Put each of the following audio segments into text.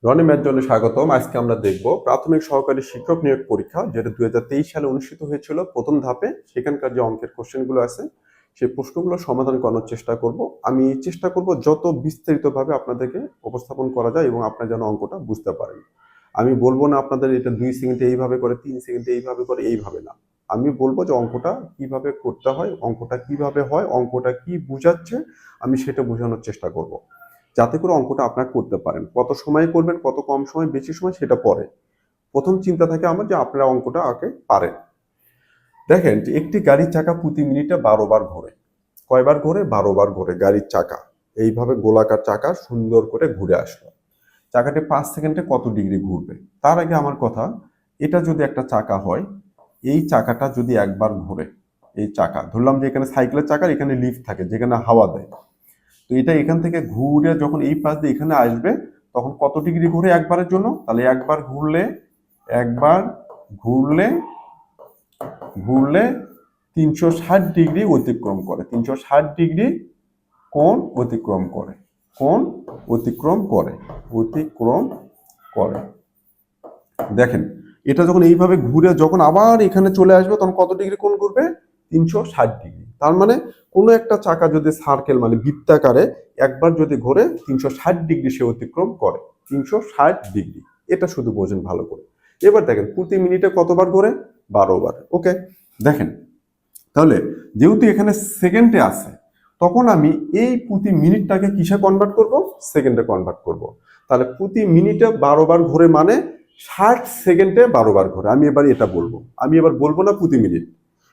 Roni math জোনে স্বাগতম। আজকে আমরা দেখব প্রাথমিক সহকারী শিক্ষক নিয়োগ পরীক্ষা, যেটা 2023 সালে অনুষ্ঠিত হয়েছিল প্রথম ধাপে। সেখানকার যে অঙ্কের কোশ্চেনগুলো আছে সেই প্রশ্নগুলো সমাধান করার চেষ্টা করব। আমি চেষ্টা করব যত বিস্তারিতভাবে আপনাদেরকে উপস্থাপন করা যায় এবং আপনারা যেন অঙ্কটা বুঝতে পারেন। আমি বলবো না আপনাদের এটা 2 সেকেন্ডে এইভাবে করে, 3 সেকেন্ডে এইভাবে করে, এইভাবে না। আমি বলবো যে অঙ্কটা কিভাবে করতে হয়, অঙ্কটা কিভাবে হয়, অঙ্কটা কি বুঝাচ্ছে আমি সেটা বোঝানোর চেষ্টা করব, যাতে করে অঙ্কটা আপনারা করতে পারেন। কত সময় করবেন, কত কম সময়, বেশি সময়, সেটা পরে। প্রথম চিন্তা থাকে আমার যে আপনারা অঙ্কটা আগে পারেন। দেখেন যে একটি গাড়ির চাকা প্রতি মিনিটে 12 বার ঘোরে। কয়বার ঘোরে? 12 বার ঘোরে গাড়ির চাকা। এইভাবে গোলাকার চাকা সুন্দর করে ঘুরে আসলো। চাকাটি 5 সেকেন্ডে কত ডিগ্রি ঘুরবে? তার আগে আমার কথা, এটা যদি একটা চাকা হয়, এই চাকাটা যদি একবার ঘোরে, এই চাকা ধরলাম যে এখানে সাইকেলের চাকার এখানে লিফট থাকে যেখানে হাওয়া দেয়, তো এটা এখান থেকে ঘুরে যখন এই পাশ দিয়ে এখানে আসবে তখন কত ডিগ্রি ঘুরে একবারের জন্য? তাহলে একবার ঘুরলে ঘুরলে 360 ডিগ্রি অতিক্রম করে। 360 ডিগ্রি কোণ অতিক্রম করে। কোণ অতিক্রম করে অতিক্রম করে দেখেন, এটা যখন এইভাবে ঘুরে যখন আবার এখানে চলে আসবে তখন কত ডিগ্রি কোণ ঘুরবে? 360 ডিগ্রি। তার মানে কোনো একটা চাকা যদি সার্কেল মানে বৃত্তাকারে একবার যদি ঘোরে 360 ডিগ্রি সে অতিক্রম করে। 360 ডিগ্রি, এটা শুধু বোঝেন ভালো করে। এবার দেখেন প্রতি মিনিটে কতবার ঘোরে? 12 বার। ওকে, দেখেন তাহলে যেহেতু এখানে সেকেন্ডে আছে, তখন আমি এই প্রতি মিনিটটাকে কিসে কনভার্ট করব? সেকেন্ডে কনভার্ট করব। তাহলে প্রতি মিনিটে 12 বার ঘোরে মানে 60 সেকেন্ডে 12 বার ঘোরে। আমি এবার এটা বলবো, আমি এবার বলবো না প্রতি মিনিট।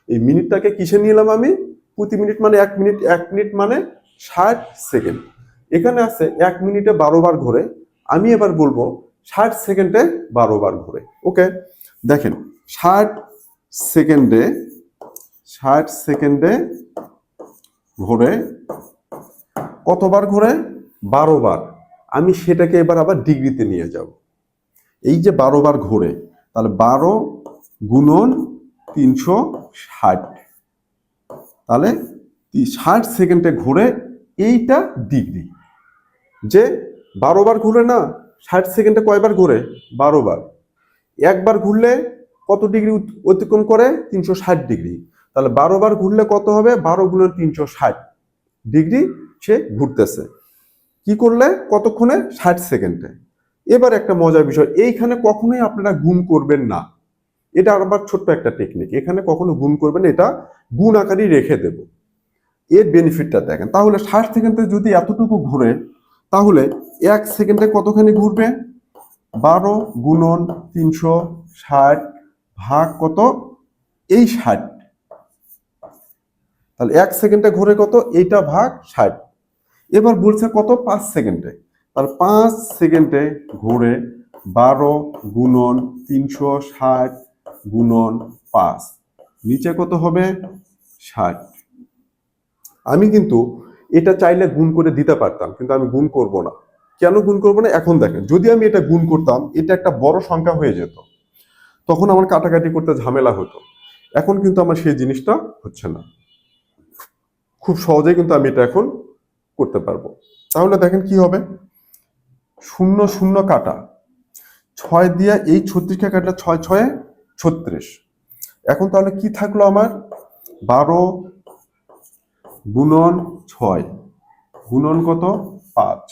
এই মিনিটটাকে কিসে নিলাম আমি? প্রতি মিনিট মানে 1 মিনিট, 1 মিনিট মানে 60 সেকেন্ড। এখানে আছে 1 মিনিটে 12 বার ঘোরে, আমি এবার বলবো 60 সেকেন্ডে 12 বার ঘোরে। ওকে, দেখেন 60 সেকেন্ডে 60 সেকেন্ডে ঘোরে কতবার ঘোরে? 12 বার। আমি সেটাকে এবার আবার ডিগ্রিতে নিয়ে যাব। এই যে 12 বার ঘোরে, তাহলে 12 গুণন 360, তাহলে 60 সেকেন্ডে ঘোরে, এইটা ডিগ্রি। যে 12 বার ঘুরে না, 60 সেকেন্ডে কয়বার ঘোরে? 12 বার। একবার ঘুরলে কত ডিগ্রি অতিক্রম করে? 360 ডিগ্রি। তাহলে 12 বার ঘুরলে কত হবে? 12 গুণন 360 ডিগ্রি সে ঘুরতেছে। কি করলে? কতক্ষণে? 60 সেকেন্ডে। এবার একটা মজার বিষয়, এইখানে কখনোই আপনারা গুণ করবেন না। এটা আবার ছোট্ট একটা টেকনিক, এখানে কখনো গুণ করবেন, এটা গুণ আকারই রেখে দেব। এর বেনিফিটটা দেখেন, তাহলে 60 সেকেন্ডে যদি এতটুকু ঘুরে, তাহলে 1 সেকেন্ডে কতখানি ঘুরবে? 12 গুণন 360 ভাগ কত? এই 60। তাহলে 1 সেকেন্ডে ঘুরে কত? এইটা ভাগ 60। এবার বলছে কত? 5 সেকেন্ডে। তাহলে 5 সেকেন্ডে ঘুরে 12 গুণন 360 গুণন 5, নিচে কত হবে? 60। আমি কিন্তু এটা চাইলে গুণ করে দিতে পারতাম, কিন্তু আমি গুণ করব না। কেন গুণ করব না? এখন দেখেন, যদি আমি এটা গুণ করতাম এটা একটা বড় সংখ্যা হয়ে যেত, তখন আমার কাটাকাটি করতে ঝামেলা হতো। এখন কিন্তু আমার সেই জিনিসটা হচ্ছে না, খুব সহজেই কিন্তু আমি এটা এখন করতে পারবো। তাহলে দেখেন কি হবে, শূন্য শূন্য কাটা, 6 দিয়ে এই 36কে কাটলে 6 6 36। এখন তাহলে কি থাকলো আমার? 12 গুণন 6 গুণন কত? 5,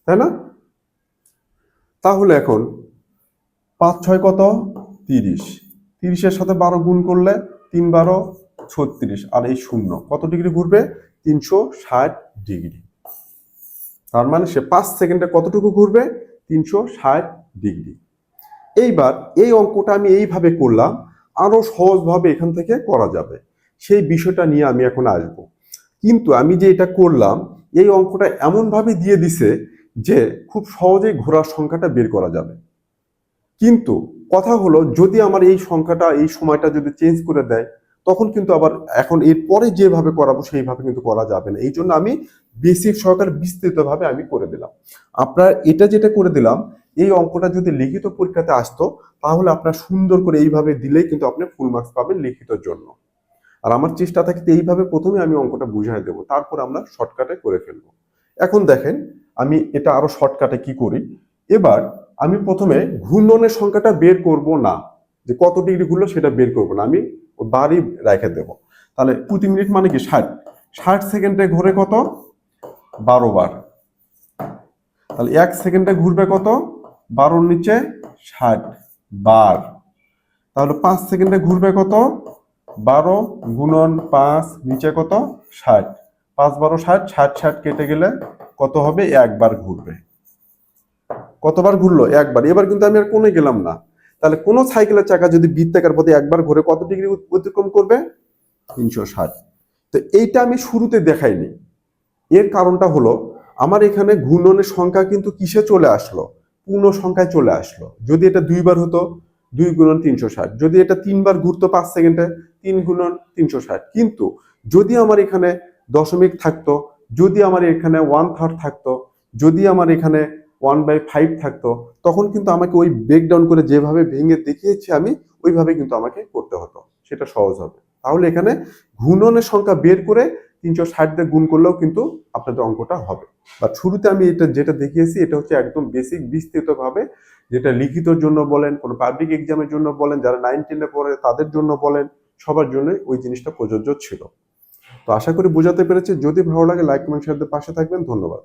তাই না? তাহলে এখন 5 6 কত? 30। 30-এর সাথে 12 গুণ করলে 3 12 36, আর এই শূন্য কত ডিগ্রি ঘুরবে? 360 ডিগ্রি। তার মানে সে 5 সেকেন্ডে কতটুকু ঘুরবে? 360 ডিগ্রি। এইবার এই অঙ্কটা আমি এইভাবে করলাম, আরো সহজভাবে এখান থেকে করা যাবে, সেই বিষয়টা নিয়ে আমি এখন আসব। কিন্তু আমি যে এটা করলাম, এই অঙ্কটা এমন ভাবে দিয়ে দিছে যে খুব সহজেই ঘোরার সংখ্যাটা বের করা যাবে। কিন্তু কথা হলো, যদি আমার এই সংখ্যাটা এই সময়টা যদি চেঞ্জ করে দেয়, তখন কিন্তু আবার এখন এরপরে যেভাবে করাবো সেইভাবে কিন্তু করা যাবে না। এই জন্য আমি বেসিক সহকারে বিস্তৃতভাবে আমি করে দিলাম। আপনার এটা যেটা করে দিলাম, এই অঙ্কটা যদি লিখিত পরীক্ষাতে আসতো, তাহলে আপনার সুন্দর করে এইভাবে দিলেই কিন্তু আপনি ফুল মার্কস পাবেন লিখিতর জন্য। আর আমার চেষ্টা থাকে এইভাবে প্রথমে আমি অঙ্কটা বুঝাই দেবো, তারপর আমরা শর্টকাটে করে ফেলবো। এখন দেখেন আমি এটা আরো শর্টকাটে কি করি। এবার আমি প্রথমে ঘূর্ণনের সংখ্যাটা বের করব না, যে কত ডিগ্রি ঘুরলো সেটা বের করব না, আমি বারই রেখে দেব। তাহলে প্রতি মিনিট মানে কি 60, 60 সেকেন্ডে ঘুরে কত, 12 বার। তাহলে 1 সেকেন্ডে ঘুরবে কত, 12 নিচে 60 বার। তাহলে 5 সেকেন্ডে ঘুরবে কত, 12 গুণন 5 নিচে কত, 60, 5 12 60, 60 60 কেটে গেলে কত হবে, একবার ঘুরবে। কতবার ঘুরলো, একবার। এবার কিন্তু আমি আর কোণে গেলাম না। তাহলে কোন সাইকেলের চাকা যদি বৃত্তাকার পথে একবার ঘুরে কত ডিগ্রি অতিক্রম করবে, 360। তো এইটা আমি শুরুতে দেখাইনি। এর কারণটা হলো আমার এখানে ঘূর্ণনের সংখ্যা কিন্তু কিসে চলে আসলো, পূর্ণ সংখ্যায় চলে আসলো। যদি এটা 2 বার হতো, 2 গুণন 360। যদি এটা 3 বার ঘুরতো 5 সেকেন্ডে, 3 গুণন 360। কিন্তু যদি আমার এখানে দশমিক থাকতো, যদি আমার এখানে 1/3 থাকতো, যদি আমার এখানে 1/5 থাকতো, তখন কিন্তু আমাকে ওই ব্রেকডাউন করে যেভাবে ভেঙে দেখিয়েছি আমি, ওইভাবে কিন্তু আমাকে করতে হতো, সেটা সহজ হবে। তাহলে এখানে ঘূর্ণনের সংখ্যা বের করে 360 দিয়ে গুণ করলেও কিন্তু আপনাদের অঙ্কটা হবে। বা শুরুতে আমি এটা যেটা দেখিয়েছি এটা হচ্ছে একদম বেসিক বিস্তৃত ভাবে, যেটা লিখিতর জন্য বলেন, কোনো পাবলিক এক্সামের জন্য বলেন, যারা 9 10-এ পড়ে তাদের জন্য বলেন, সবার জন্য ওই জিনিসটা প্রযোজ্য ছিল। তো আশা করি বোঝাতে পেরেছি। যদি ভালো লাগে লাইক কমেন্ট শেয়ার দিয়ে পাশে থাকবেন। ধন্যবাদ।